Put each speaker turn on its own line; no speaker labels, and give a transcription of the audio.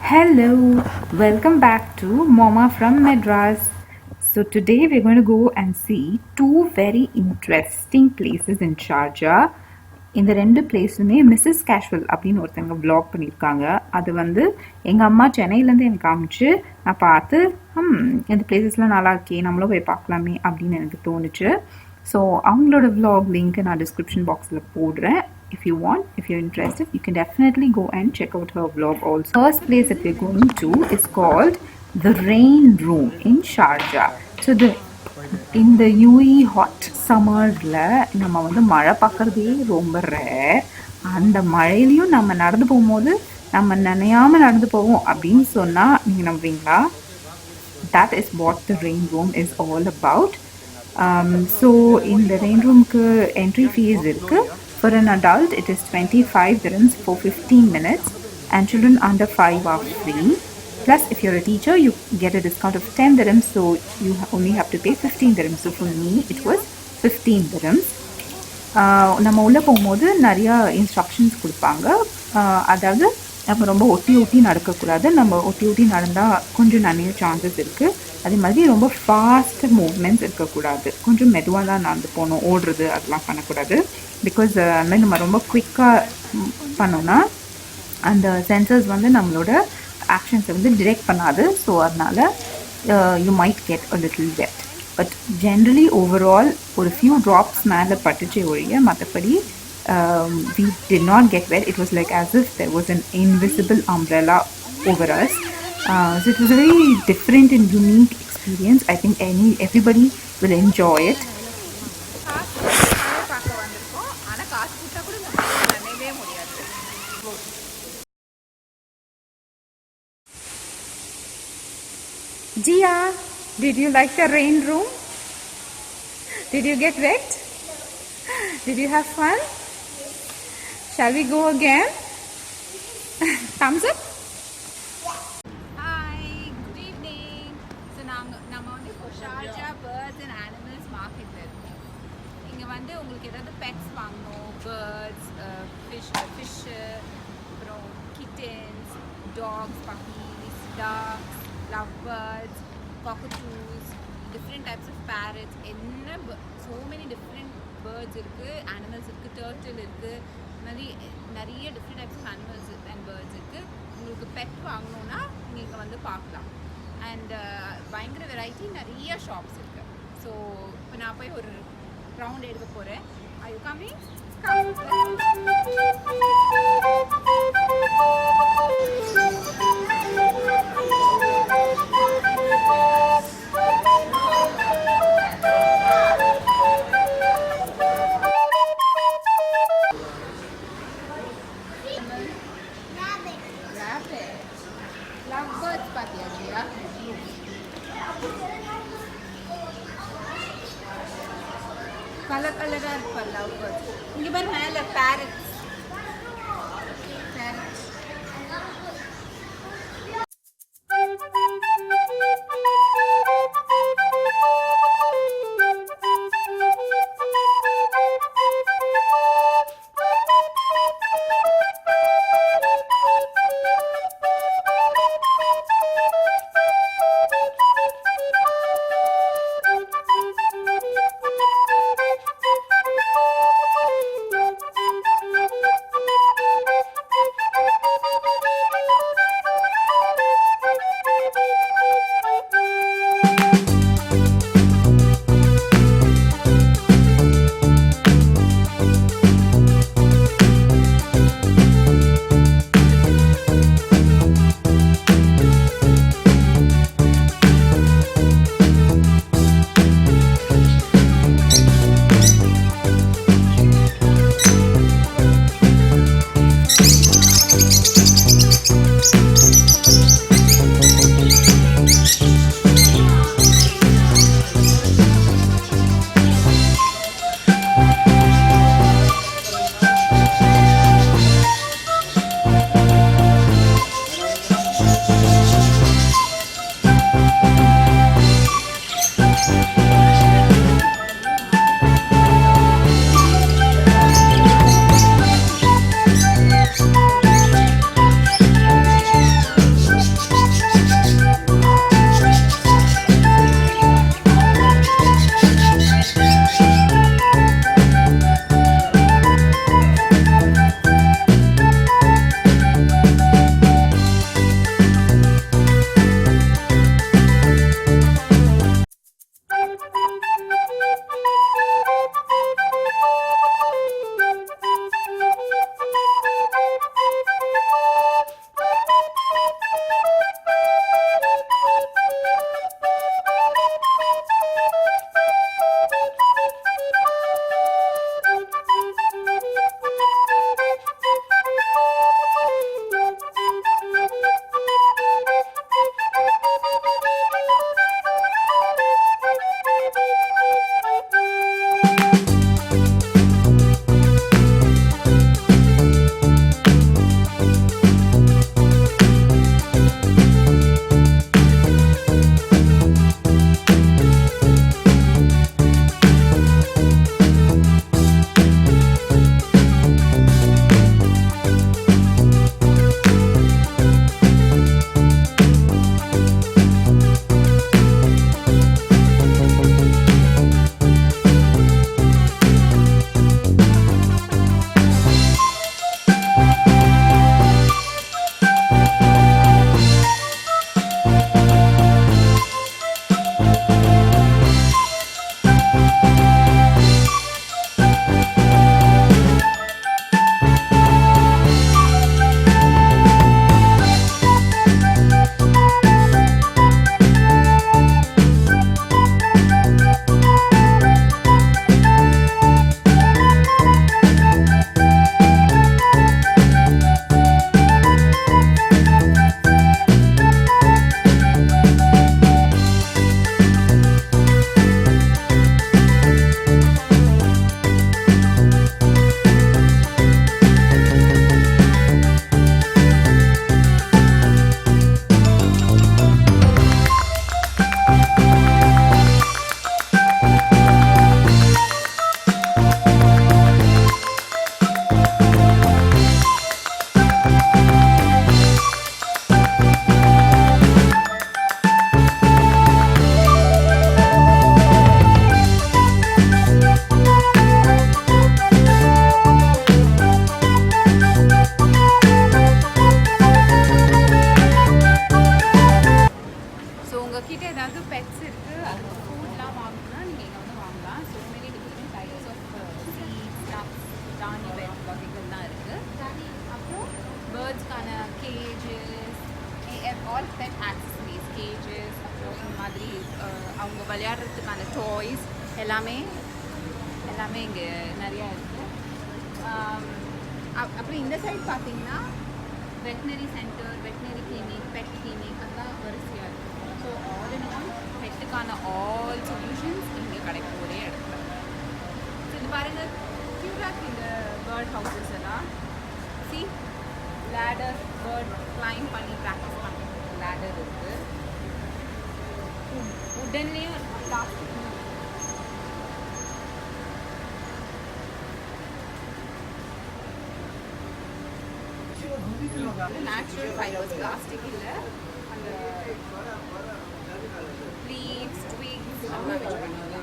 Hello, welcome back to Mama from Madras. So, today we're going to go and see two very interesting places in Sharjah. இந்த ரெண்டு பிளேஸ்லுமே Mrs casual அப்படின்னு ஒருத்தவங்க vlog பண்ணியிருக்காங்க. அது வந்து எங்கள் அம்மா சென்னையிலேருந்து எனக்கு காமிச்சு நான் பார்த்து இந்த பிளேசஸ்லாம் நல்லா இருக்கே நம்மளும் போய் பார்க்கலாமே அப்படின்னு எனக்கு தோணுச்சு. ஸோ அவங்களோட vlog லிங்க் நான் டிஸ்கிரிப்ஷன் பாக்ஸில் போடுறேன். If you want, if you're interested, you can definitely go and check out her vlog also. First place that we're going to is called the Rain Room in Sharjah. So in the UAE hot summerல நம்ம வந்து மழை பார்க்குறதே ரொம்ப rare. அந்த மழையிலையும் நம்ம நடந்து போகும்போது நம்ம நனையாமல் நடந்து போவோம் அப்படின்னு சொன்னால் நீங்கள் நம்புவீங்களா? That is what the Rain Room is all about. So in the Rain Room entry fees இருக்கு. For an adult, it is 25 dirhams for 15 minutes, and children under 5 are free. Plus, if you're a teacher, you get a discount of 10 dirhams, so you only have to pay 15 dirhams. So for me, it was 15 dirhams. நம்ம உள்ளே போகும்போது நிறையா instructions கொடுப்பாங்க. அதாவது நம்ம ரொம்ப ஒட்டி ஒட்டி நடக்கக்கூடாது. நம்ம ஒட்டி ஒட்டி நடந்தால் கொஞ்சம் நிறைய சான்சஸ் இருக்குது. அதே மாதிரி ரொம்ப ஃபாஸ்ட் மூவ்மெண்ட்ஸ் இருக்கக்கூடாது. கொஞ்சம் மெதுவாக தான் நடந்து போகணும். ஓடுறது அதெல்லாம் பண்ணக்கூடாது. பிகாஸ் அது மாதிரி நம்ம ரொம்ப குயிக்காக பண்ணோன்னா அந்த சென்சர்ஸ் வந்து நம்மளோட ஆக்ஷன்ஸை வந்து டிரெக்ட் பண்ணாது. ஸோ அதனால் you might get a little wet. But generally overall ஒரு ஃபியூ ட்ராப்ஸ் மேலே பட்டுச்சே ஒழிய மற்றபடி we did not get wet. It was like as if there was an invisible umbrella over us. So it was a very different and unique experience. I think everybody will enjoy it. Gia, did you like the Rain Room? Did you get wet? Did you have fun? Shall we go again? Thumbs up?
Hi, good evening. So நம்ம வந்து இப்போ Sharjah Birds and Animals Market இருக்கோம். இங்கே வந்து உங்களுக்கு ஏதாவது pets வாங்கணும், birds, fish, அப்புறம் kittens, dogs, puppies, dogs, love birds, cockatoos, different types of parrots, so many different birds இருக்குது, animals இருக்குது, turtle இருக்குது, நிறைய different types of animals and birds இருக்குது. உங்களுக்கு பெட் வாங்கணுன்னா நீங்கள் இங்கே வந்து பார்க்கலாம். அண்ட் பயங்கர வெரைட்டி நிறைய ஷாப்ஸ் இருக்குது. ஸோ இப்போ நான் போய் ஒரு ரவுண்ட் எடுக்க போகிறேன். Are you coming? Love birds பார்த்தியா ஜியா? கலர் கலராக இருப்பா லவ் பேர்ட்ஸ். இங்கே பாரு மேலே பேரட்ஸ். உங்ககிட்ட ஏதாவது பெட்ஸ் இருக்குது, அதுக்கு ஃபுட்லாம் வாங்கணும்னா நீங்கள் இங்கே வந்து வாங்கலாம். So many different types of seeds, nuts, தானி பெட் வகைகள் தான் இருக்குது. அப்புறம் பேர்ட்ஸ்க்கான cages, all pet accessories, cages, அப்புறம் இந்த மாதிரி அவங்க விளையாடுறதுக்கான டாய்ஸ் எல்லாமே இங்கே நிறையா இருக்குது. அப்புறம் இந்த சைட் பார்த்தீங்கன்னா veterinary centre, veterinary clinic, pet clinic அதெல்லாம் வரிசையாக இருக்குது. ஸோ ஆல் இன் ஆல் பெட்டுக்கான ஆல் சொல்யூஷன்ஸ் இங்கே கிடைக்கும் ஒரே இடத்துல. ஸோ இது பாருங்கள், க்யூட்டாக இந்த பேர்ட் ஹவுசஸ் எல்லாம். சி லேடர், பேர்ட் கிளைம் பண்ணி ப்ராக்டிஸ் பண்ணுறதுக்கு லேடர் இருக்குது. உடன்லேயும் பிளாஸ்டிக் நேச்சுரல் ஃபைபர்ஸ், பிளாஸ்டிக் இல்லை. அந்த லீவ்ஸ், ட்விக்ஸ் அதெல்லாம் வச்சு பண்ணுவாங்க.